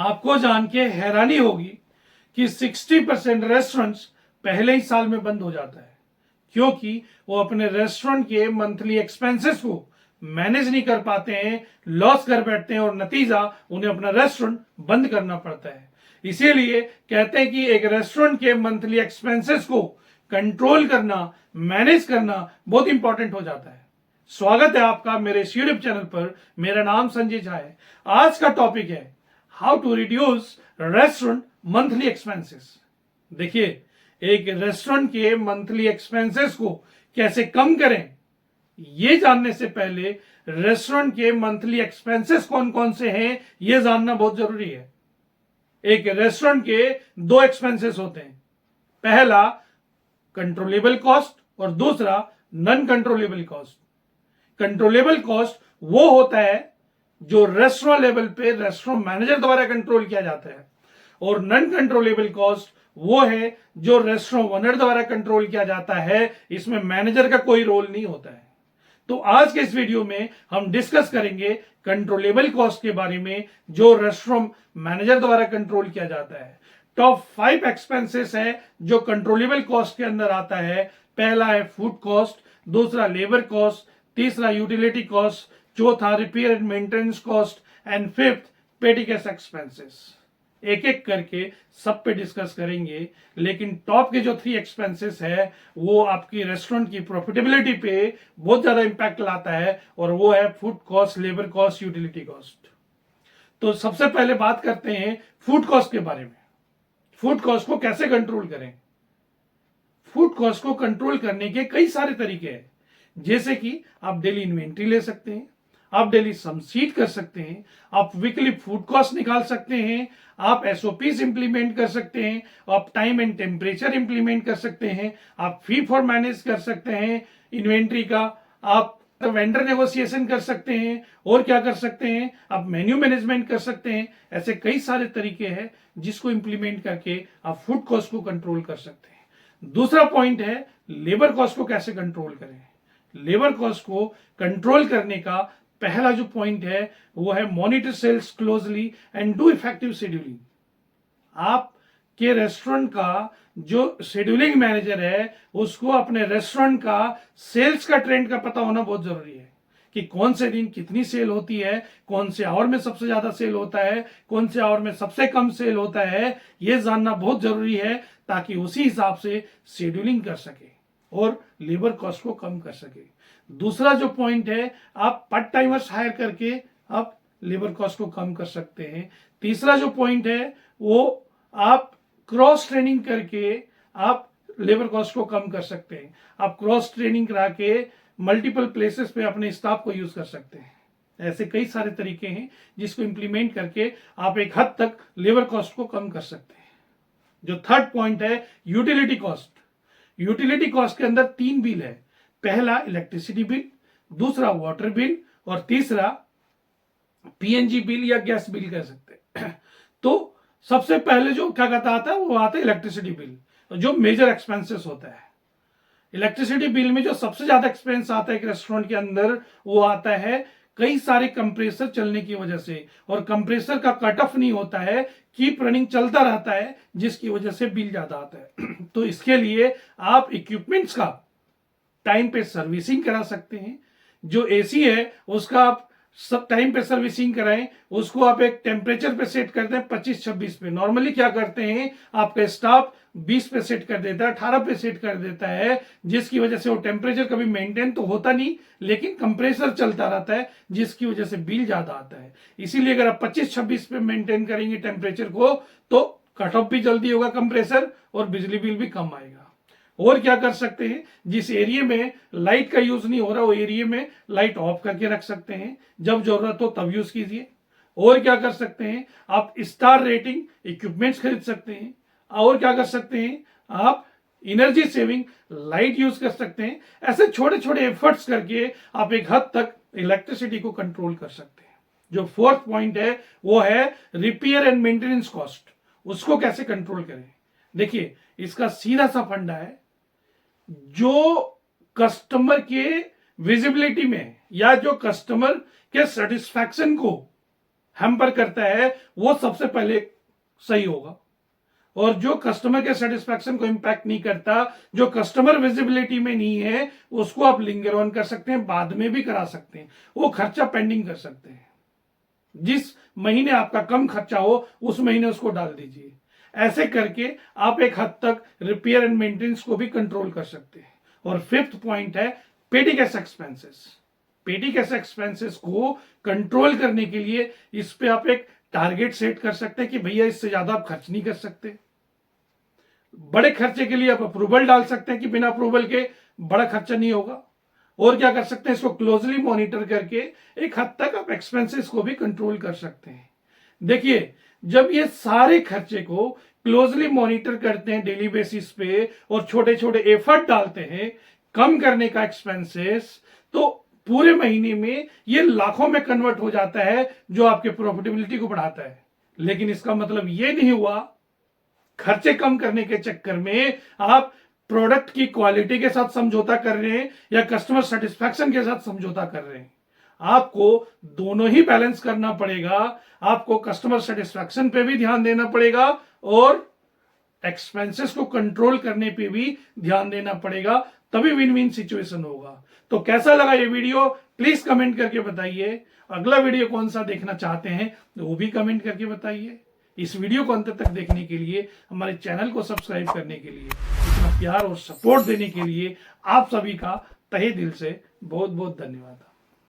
आपको जान के हैरानी होगी कि 60% रेस्टोरेंट्स पहले ही साल में बंद हो जाता है, क्योंकि वो अपने रेस्टोरेंट के मंथली एक्सपेंसेस को मैनेज नहीं कर पाते हैं, लॉस कर बैठते हैं और नतीजा उन्हें अपना रेस्टोरेंट बंद करना पड़ता है। इसीलिए कहते हैं कि एक रेस्टोरेंट के मंथली एक्सपेंसेस को कंट्रोल करना, मैनेज करना बहुत इंपॉर्टेंट हो जाता है। स्वागत है आपका मेरे इस यूट्यूब चैनल पर। मेरा नाम संजय झा है। आज का टॉपिक है how to reduce restaurant monthly expenses. देखिए, एक रेस्टोरेंट के मंथली एक्सपेंसेस को कैसे कम करें, ये जानने से पहले रेस्टोरेंट के मंथली एक्सपेंसेस कौन कौन से हैं ये जानना बहुत जरूरी है। एक रेस्टोरेंट के दो एक्सपेंसेस होते हैं, पहला कंट्रोलेबल कॉस्ट और दूसरा non controllable cost. Controllable cost वो होता है जो रेस्टोरेंट लेवल पे रेस्टोरेंट मैनेजर द्वारा कंट्रोल किया जाता है, और नॉन कंट्रोलेबल कॉस्ट वो है जो रेस्टोरेंट ओनर द्वारा कंट्रोल किया जाता है। इसमें मैनेजर का कोई रोल नहीं होता है। तो आज के इस वीडियो में हम डिस्कस करेंगे कंट्रोलेबल कॉस्ट के बारे में, जो रेस्टोरेंट मैनेजर द्वारा कंट्रोल किया जाता है। टॉप 5 एक्सपेंसेस है जो कंट्रोलेबल कॉस्ट के अंदर आता है। पहला है फूड कॉस्ट, दूसरा लेबर कॉस्ट, तीसरा यूटिलिटी कॉस्ट, चौथा repair and maintenance cost and fifth पेटी कैश एक्सपेंसेस। एक एक करके सब पे डिस्कस करेंगे, लेकिन टॉप के जो 3 एक्सपेंसेस है वो आपकी रेस्टोरेंट की प्रॉफिटेबिलिटी पे बहुत ज्यादा इंपैक्ट लाता है, और वो है food cost, labour cost, utility cost. तो सबसे पहले बात करते हैं फूड कॉस्ट के बारे में। फूड कॉस्ट को कैसे कंट्रोल करें। फूड कॉस्ट को कंट्रोल करने के कई सारे तरीके हैं, जैसे कि आप डेली इन्वेंट्री ले सकते हैं, आप डेली सम शीट कर सकते हैं, आप वीकली फूड कॉस्ट निकाल सकते हैं, आप एसओपीज इंप्लीमेंट कर सकते हैं, आप टाइम एंड टेम्परेचर इंप्लीमेंट कर सकते हैं, आप फी फॉर मैनेज कर सकते हैं इन्वेंट्री का, आप वेंडर नेगोशिएशन कर सकते हैं, और क्या कर सकते हैं, आप मेन्यू मैनेजमेंट कर सकते हैं। ऐसे कई सारे तरीके हैं जिसको इंप्लीमेंट करके आप फूड कॉस्ट को कंट्रोल कर सकते हैं। दूसरा पॉइंट है लेबर कॉस्ट को कैसे कंट्रोल करें। लेबर कॉस्ट को कंट्रोल करने का पहला जो पॉइंट है वो है monitor sales closely and do effective scheduling. आपके रेस्टोरेंट का जो शेड्यूलिंग मैनेजर है उसको अपने रेस्टोरेंट का सेल्स का ट्रेंड का पता होना बहुत जरूरी है, कि कौन से दिन कितनी सेल होती है, कौन से आवर में सबसे ज्यादा सेल होता है, कौन से आवर में सबसे कम सेल होता है। यह जानना बहुत जरूरी है ताकि उसी हिसाब से शेड्यूलिंग कर सके और लेबर कॉस्ट को कम कर सके। दूसरा जो पॉइंट है, आप पार्ट टाइमर्स हायर करके आप लेबर कॉस्ट को कम कर सकते हैं। तीसरा जो पॉइंट है वो आप क्रॉस ट्रेनिंग करके आप लेबर कॉस्ट को कम कर सकते हैं। आप क्रॉस ट्रेनिंग करा के मल्टीपल प्लेसेस पे अपने स्टाफ को यूज कर सकते हैं। ऐसे कई सारे तरीके हैं जिसको इंप्लीमेंट करके आप एक हद तक लेबर कॉस्ट को कम कर सकते हैं। जो थर्ड पॉइंट है यूटिलिटी कॉस्ट। यूटिलिटी कॉस्ट के अंदर 3 बिल है, पहला इलेक्ट्रिसिटी बिल, दूसरा वाटर बिल और तीसरा पीएनजी बिल या गैस बिल कह सकते हैं। तो सबसे पहले जो क्या कहता आता है वो आता है इलेक्ट्रिसिटी बिल, जो मेजर एक्सपेंसेस होता है। इलेक्ट्रिसिटी बिल में जो सबसे ज्यादा एक्सपेंस आता है एक रेस्टोरेंट के अंदर वो आता है कई सारे कंप्रेसर चलने की वजह से, और कंप्रेसर का कट ऑफ नहीं होता है, कीप रनिंग चलता रहता है, जिसकी वजह से बिल ज्यादा आता है। तो इसके लिए आप इक्विपमेंट्स का टाइम पे सर्विसिंग करा सकते हैं। जो एसी है उसका आप सब टाइम पे सर्विसिंग कराएं, उसको आप एक टेम्परेचर पे सेट करते हैं 25-26 पे। नॉर्मली क्या करते हैं आपका स्टाफ 20 पे सेट कर देता है, 18 पे सेट कर देता है, जिसकी वजह से वो टेम्परेचर कभी मेंटेन तो होता नहीं, लेकिन कंप्रेसर चलता रहता है, जिसकी वजह से बिल ज्यादा आता है। इसीलिए अगर आप 25-26 पे मेंटेन करेंगे टेम्परेचर को तो कट ऑफ भी जल्दी होगा कंप्रेसर, और बिजली बिल भी कम आएगा। और क्या कर सकते हैं, जिस एरिया में लाइट का यूज नहीं हो रहा वो एरिया में लाइट ऑफ करके रख सकते हैं, जब जरूरत हो तब यूज कीजिए। और क्या कर सकते हैं, आप स्टार रेटिंग इक्विपमेंट्स खरीद सकते हैं। और क्या कर सकते हैं, आप एनर्जी सेविंग लाइट यूज कर सकते हैं। ऐसे छोटे छोटे एफर्ट्स करके आप एक हद तक इलेक्ट्रिसिटी को कंट्रोल कर सकते हैं। जो फोर्थ पॉइंट है वो है रिपेयर एंड मेंटेनेंस कॉस्ट। उसको कैसे कंट्रोल करें। देखिए, इसका सीधा सा फंडा है, जो कस्टमर के विजिबिलिटी में या जो कस्टमर के सेटिस्फैक्शन को हैम्पर करता है वो सबसे पहले सही होगा। और जो कस्टमर के सेटिस्फैक्शन को इंपैक्ट नहीं करता, जो कस्टमर विजिबिलिटी में नहीं है, उसको आप लिंगर ऑन कर सकते हैं, बाद में भी करा सकते हैं, वो खर्चा पेंडिंग कर सकते हैं। जिस महीने आपका कम खर्चा हो उस महीने उसको डाल दीजिए। ऐसे करके आप एक हद तक रिपेयर एंड मेंटेनेंस को भी कंट्रोल कर सकते हैं। और फिफ्थ पॉइंट है पेटी कैश एक्सपेंसेस। पेटी कैश एक्सपेंसेस को कंट्रोल करने के लिए इस पे आप एक टारगेट सेट कर सकते हैं कि भैया इससे ज्यादा आप खर्च नहीं कर सकते। बड़े खर्चे के लिए आप अप्रूवल डाल सकते हैं कि बिना अप्रूवल के बड़ा खर्चा नहीं होगा। और क्या कर सकते हैं, इसको क्लोजली मॉनिटर करके एक हद तक आप एक्सपेंसेस को भी कंट्रोल कर सकते हैं। देखिए, जब ये सारे खर्चे को क्लोजली मॉनिटर करते हैं डेली बेसिस पे और छोटे छोटे एफर्ट डालते हैं कम करने का एक्सपेंसेस, तो पूरे महीने में ये लाखों में कन्वर्ट हो जाता है, जो आपके प्रॉफिटेबिलिटी को बढ़ाता है। लेकिन इसका मतलब ये नहीं हुआ खर्चे कम करने के चक्कर में आप प्रोडक्ट की क्वालिटी के साथ समझौता कर रहे हैं या कस्टमर सेटिस्फैक्शन के साथ समझौता कर रहे हैं। आपको दोनों ही बैलेंस करना पड़ेगा। आपको कस्टमर सेटिस्फैक्शन पे भी ध्यान देना पड़ेगा और एक्सपेंसेस को कंट्रोल करने पे भी ध्यान देना पड़ेगा, तभी विन विन सिचुएशन होगा। तो कैसा लगा ये वीडियो प्लीज कमेंट करके बताइए। अगला वीडियो कौन सा देखना चाहते हैं वो भी कमेंट करके बताइए। इस वीडियो को अंत तक देखने के लिए, हमारे चैनल को सब्सक्राइब करने के लिए, इतना प्यार और सपोर्ट देने के लिए आप सभी का तहे दिल से बहुत बहुत धन्यवाद।